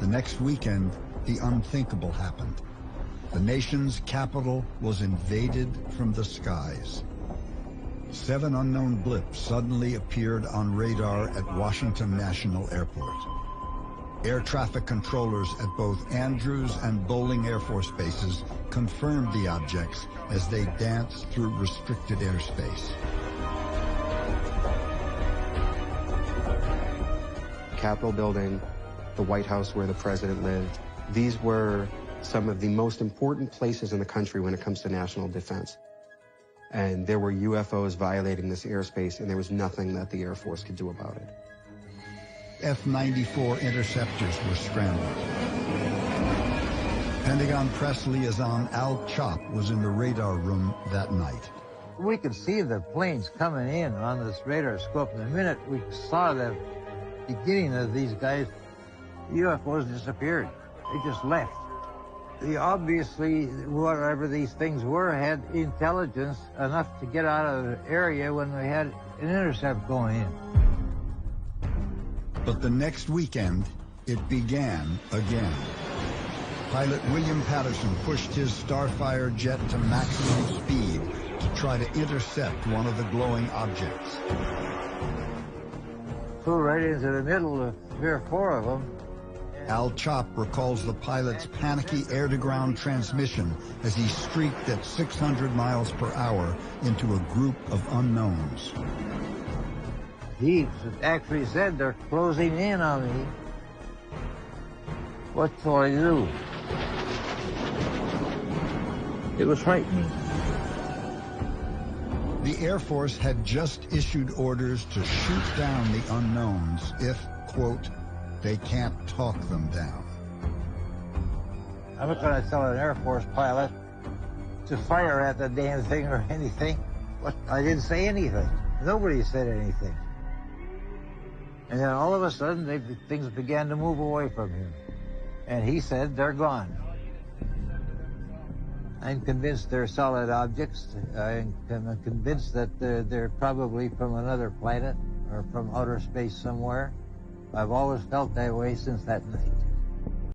The next weekend, the unthinkable happened. The nation's capital was invaded from the skies. 7 unknown blips suddenly appeared on radar at Washington National Airport. Air traffic controllers at both Andrews and Bolling Air Force bases confirmed the objects as they danced through restricted airspace. Capitol building, the White House where the president lived, these were some of the most important places in the country when it comes to national defense. And there were UFOs violating this airspace, and there was nothing that the Air Force could do about it. F-94 interceptors were scrambled. Pentagon press liaison Al Chop was in the radar room that night. We could see the planes coming in on this radar scope. The minute we saw the beginning of these guys, the UFOs disappeared. They just left. Obviously, whatever these things were, had intelligence enough to get out of the area when we had an intercept going in. But the next weekend, it began again. Pilot William Patterson pushed his Starfire jet to maximum speed to try to intercept one of the glowing objects. Flew right into the middle of 3 or 4 of them. Al Chop recalls the pilot's panicky air-to-ground transmission as he streaked at 600 miles per hour into a group of unknowns. He actually said, "They're closing in on me. What shall I do?" It was frightening. The Air Force had just issued orders to shoot down the unknowns if, quote, they can't talk them down. I'm not going to tell an Air Force pilot to fire at the damn thing or anything. I didn't say anything. Nobody said anything. And then all of a sudden, things began to move away from him. And he said, "They're gone." I'm convinced they're solid objects. I'm convinced that they're probably from another planet or from outer space somewhere. I've always felt that way since that night.